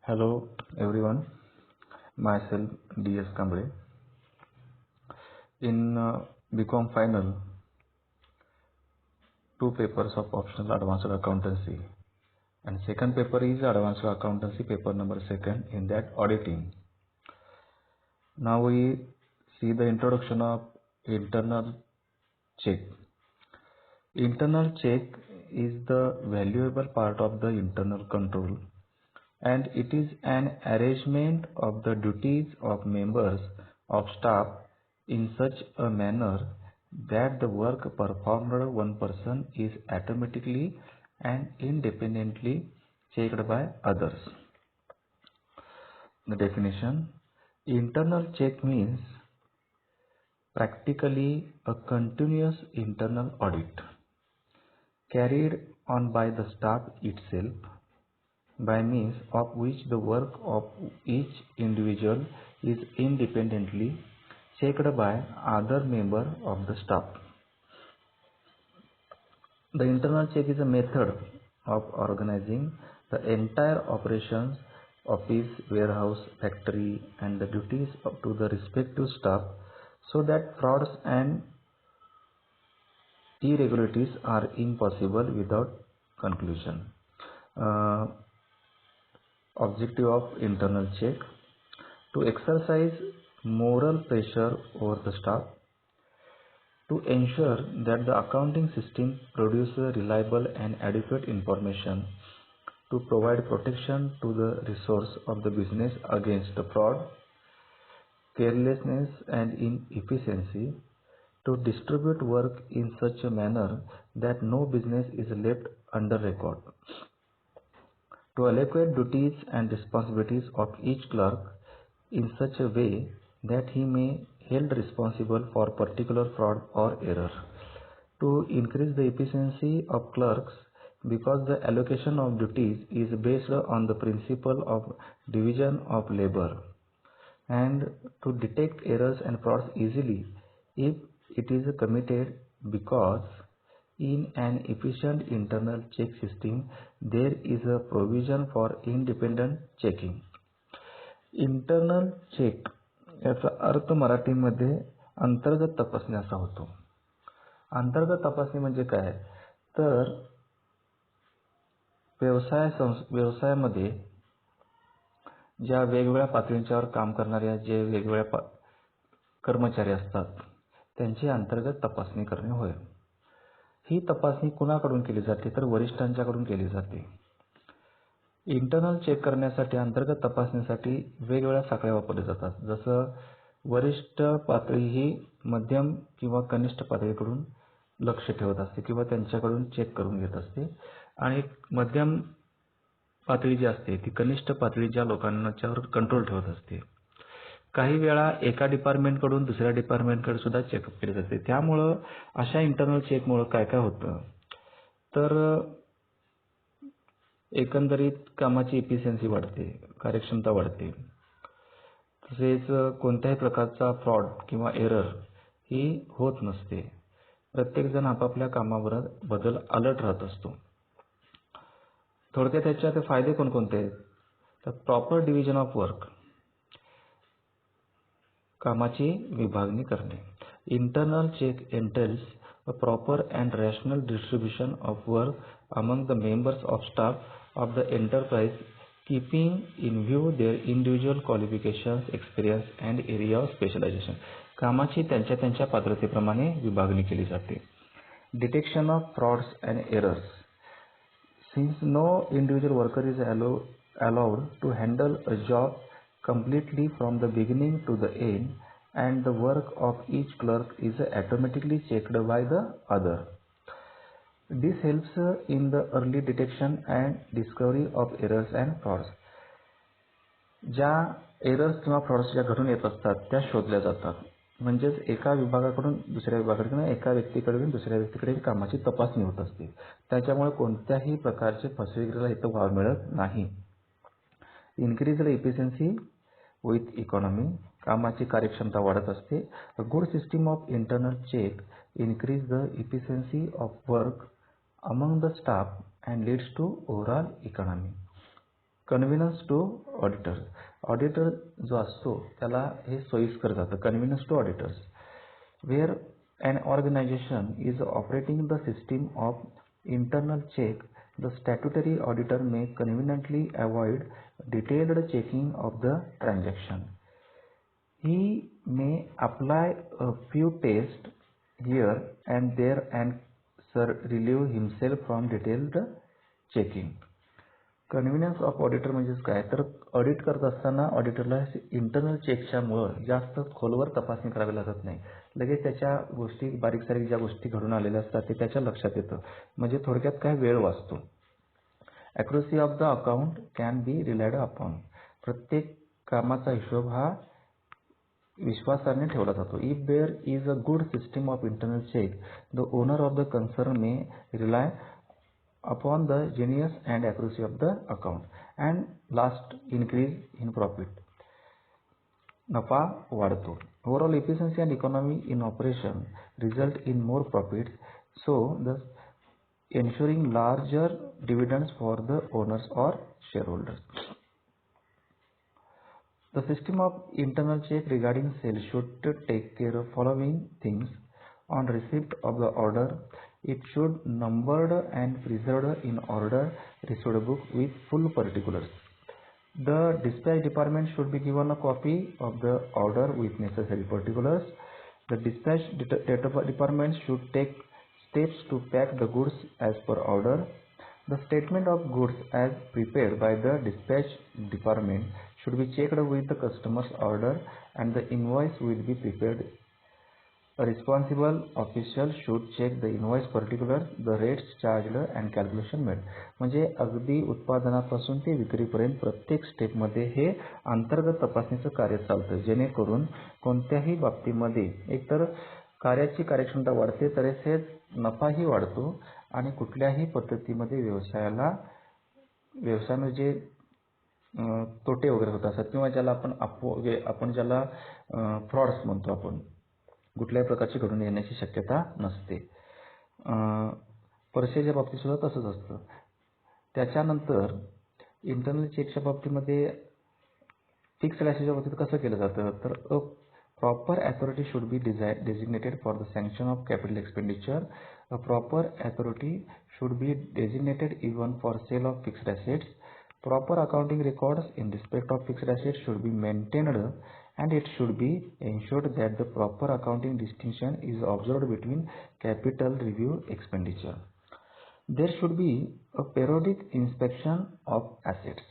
Hello everyone, myself D.S. Kamble. In BCom final, two papers of optional advanced accountancy and second paper is advanced accountancy paper number second, in that auditing. Now we see the introduction of internal check. Internal check is the valuable part of the internal control, and it is an arrangement of the duties of members of staff in such a manner that the work performed by one person is automatically and independently checked by others. The definition: internal check means practically a continuous internal audit carried on by the staff itself, by means of which the work of each individual is independently checked by other member of the staff. The internal check is a method of organizing the entire operations, office, warehouse, factory, and the duties to the respective staff, so that frauds and irregularities are impossible without conclusion. Objective of internal check: to exercise moral pressure over the staff, to ensure that the accounting system produces reliable and adequate information, to provide protection to the resource of the business against the fraud, carelessness, and inefficiency, to distribute work in such a manner that no business is left under record, to allocate duties and responsibilities of each clerk in such a way that he may held responsible for particular fraud or error, to increase the efficiency of clerks because the allocation of duties is based on the principle of division of labor, and to detect errors and frauds easily if it is committed, because in an efficient internal check system there is a provision for independent checking. Internal check याचा अर्थ मराठीमध्ये अंतर्गत तपासणी असा होतो. अंतर्गत तपासणी म्हणजे काय? तर व्यवसायामध्ये ज्या वेगवेगळ्या पातळींच्यावर काम करणाऱ्या जे वेगवेगळ्या कर्मचारी असतात त्यांची अंतर्गत तपासणी करणे होय. ही तपासणी कुणाकडून केली जाते? तर वरिष्ठांच्याकडून केली जाते. इंटरनल चेक करण्यासाठी, अंतर्गत तपासणीसाठी वेगवेगळ्या साखळ्या वापरल्या जातात. जसं वरिष्ठ पातळी ही मध्यम किंवा कनिष्ठ पातळीकडून लक्ष ठेवत असते किंवा त्यांच्याकडून चेक करून घेत असते, आणि मध्यम पातळी जी असते ती कनिष्ठ पातळी ज्या लोकांच्यावर कंट्रोल ठेवत असते. काही वेळा एका डिपार्टमेंटकडून दुसऱ्या डिपार्टमेंटकडे सुद्धा चेकअप केले जाते. त्यामुळं अशा इंटरनल चेकमुळं काय काय होतं, तर एकंदरीत कामाची इफिशियन्सी वाढते, कार्यक्षमता वाढते. तसेच कोणत्याही प्रकारचा फ्रॉड किंवा एरर ही होत नसते. प्रत्येकजण आपापल्या कामावर बद्दल अलर्ट राहत असतो. थोडक्यात त्याचे फायदे कोणकोणते आहेत? तर प्रॉपर डिव्हिजन ऑफ वर्क, कामाची विभागणी करणे. Internal check entails a proper and rational distribution of work among the members of staff of the enterprise, keeping in view their individual qualifications, experience and area of specialization. कामाची त्यांच्या पात्रतेप्रमाणे विभागणी केली जाते. Detection of frauds and errors. Since no individual worker is allowed to handle a job completely from the beginning to the end, and the work of each clerk is automatically checked by the other. This helps in the early detection and discovery of errors and frauds. ज्या errors किंवा frauds ज्या घडून येत असतात त्या शोधल्या जातात. म्हणजेच एका विभागाकडून दुसऱ्या विभागाकडे किंवा एका व्यक्तीकडून दुसऱ्या व्यक्तीकडे कामाची तपासणी होत असते. त्याच्यामुळे कोणत्याही प्रकारचे फसवेगिरीला इथं वाव मिळत नाही. Increase the efficiency with economy. कामाची कार्यक्षमता वाढत असते. A good system of internal check increase the efficiency of work among the staff and leads to overall economy. Convenience to auditors. Auditor जो असतो त्याला हे सोयीस्कर जातं. Convenience to auditors where an organization is operating the system of internal check, the statutory auditor may conveniently avoid detailed checking of the transaction. He may apply a few tests here and there and relieve himself from detailed checking. Convenience of auditor म्हणजेच काय, तर audit करत असताना ऑडिटरला internal चेकच्या मुळे जास्त खोलवर तपासणी करावी लागत नाही. लगेच त्याच्या गोष्टी बारीक सारीक ज्या गोष्टी घडून आलेल्या असतात ते त्याच्या लक्षात येतं. म्हणजे थोडक्यात काय, वेळ वाचतो. Accuracy of the account can be relied upon. प्रत्येक कामाचा हिशोब हा विश्वासाने ठेवला जातो. If there is a good system of internal check, the owner of the concern may rely upon the genuineness and accuracy of the account. And last, increase in profit. नफा वाढतो. Overall efficiency and economy in operation result in more profits, so thus ensuring larger dividends for the owners or shareholders. The system of internal check regarding sales should take care of following things. On receipt of the order, it should numbered and preserved in order received book with full particulars. The dispatch department should be given a copy of the order with necessary particulars. The dispatch department should take steps to pack the goods as per order. The statement of goods as prepared by the dispatch department should be checked with the customer's order and the invoice will be prepared. A responsible official should check the invoice particulars, the rates charged and calculation made. म्हणजे अगदी उत्पादनापासून ते विक्रीपर्यंत प्रत्येक स्टेपमध्ये हे अंतर्गत तपासणीचं कार्य चालतं, जेणेकरून कोणत्याही बाबतीमध्ये एकतर कार्याची कार्यक्षमता वाढते, तसेच नफाही वाढतो आणि कुठल्याही पद्धतीमध्ये व्यवसायामध्ये जे तोटे वगैरे होत असतात किंवा ज्याला आपण ज्याला फ्रॉड्स म्हणतो, आपण कुठल्याही प्रकारची घडून येण्याची शक्यता नसते. पर्सेच्या बाबतीत सुद्धा तसंच असतं. त्याच्यानंतर इंटरनल चेकच्या बाबतीमध्ये फिक्स्ड ॲसेटच्या बाबतीत कसं केलं जातं, तर a proper authority should be designated for the sanction of capital expenditure. A proper authority should be designated even for sale of fixed assets. Proper accounting records in respect of fixed assets should be maintained and it should be ensured that the proper accounting distinction is observed between capital review expenditure. There should be a periodic inspection of assets.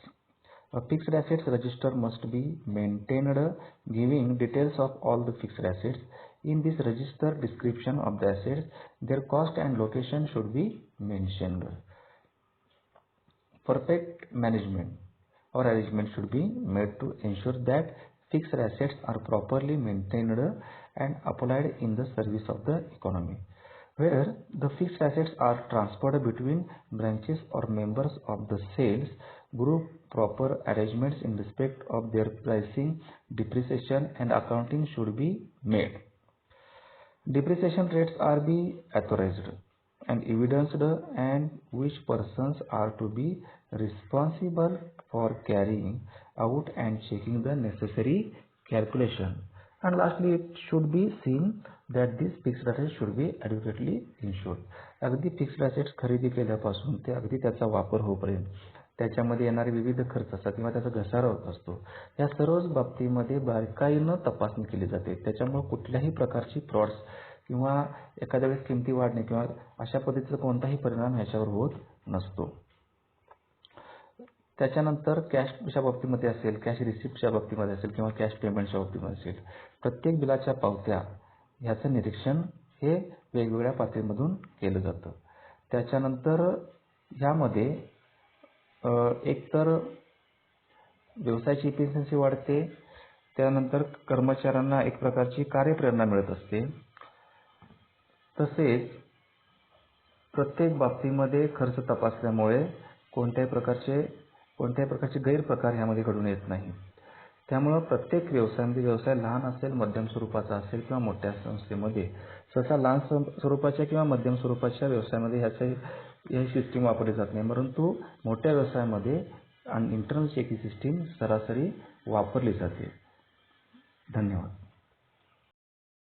A fixed assets register must be maintained giving details of all the fixed assets. In this register, description of the assets, their cost and location should be mentioned. Perfect management or arrangement should be made to ensure that fixed assets are properly maintained and applied in the service of the economy. Where the fixed assets are transferred between branches or members of the sales group, proper arrangements in respect of their pricing, depreciation and accounting should be made. Depreciation rates are be authorized and evidenced and which persons are to be responsible for carrying out and checking the necessary calculation. And lastly, it should be seen that these fixed assets should be adequately insured. अगदी fixed assets खरेदी केल्यापासून ते अगदी त्याचा वापर होईपर्यंत त्याच्यामध्ये येणारे विविध खर्च असतात किंवा त्याचा घसारा होत असतो, या सर्वच बाबतीमध्ये बारकाईनं तपासणी केली जाते. त्याच्यामुळे कुठल्याही प्रकारची फ्रॉड्स किंवा एखाद्या वेळेस किमती वाढणे किंवा अशा पद्धतीचा कोणताही परिणाम ह्याच्यावर होत नसतो. त्याच्यानंतर कॅशच्या बाबतीमध्ये असेल, कॅश रिसिप्टच्या बाबतीमध्ये असेल किंवा कॅश पेमेंटच्या बाबतीमध्ये असेल, प्रत्येक बिलाच्या पावत्या ह्याचं निरीक्षण हे वेगवेगळ्या पातळीमधून केलं जातं. त्याच्यानंतर ह्यामध्ये एकतर व्यवसायाची इफिशियन्सी वाढते, त्यानंतर कर्मचाऱ्यांना एक प्रकारची कार्यप्रेरणा मिळत असते, तसेच प्रत्येक बाबतीमध्ये खर्च तपासल्यामुळे कोणत्याही प्रकारचे गैरप्रकार ह्यामध्ये घडून येत नाही. त्यामुळं प्रत्येक व्यवसायामध्ये, व्यवसाय लहान असेल, मध्यम स्वरूपाचा असेल किंवा मोठ्या संस्थेमध्ये, सहसा लहान स्वरूपाच्या किंवा मध्यम स्वरूपाच्या व्यवसायामध्ये ही सिस्टीम वापरली जात नाही, परंतु मोठ्या व्यवसायामध्ये आणि इंटरनल चेकिंग सिस्टीम सरासरी वापरली जाते. धन्यवाद.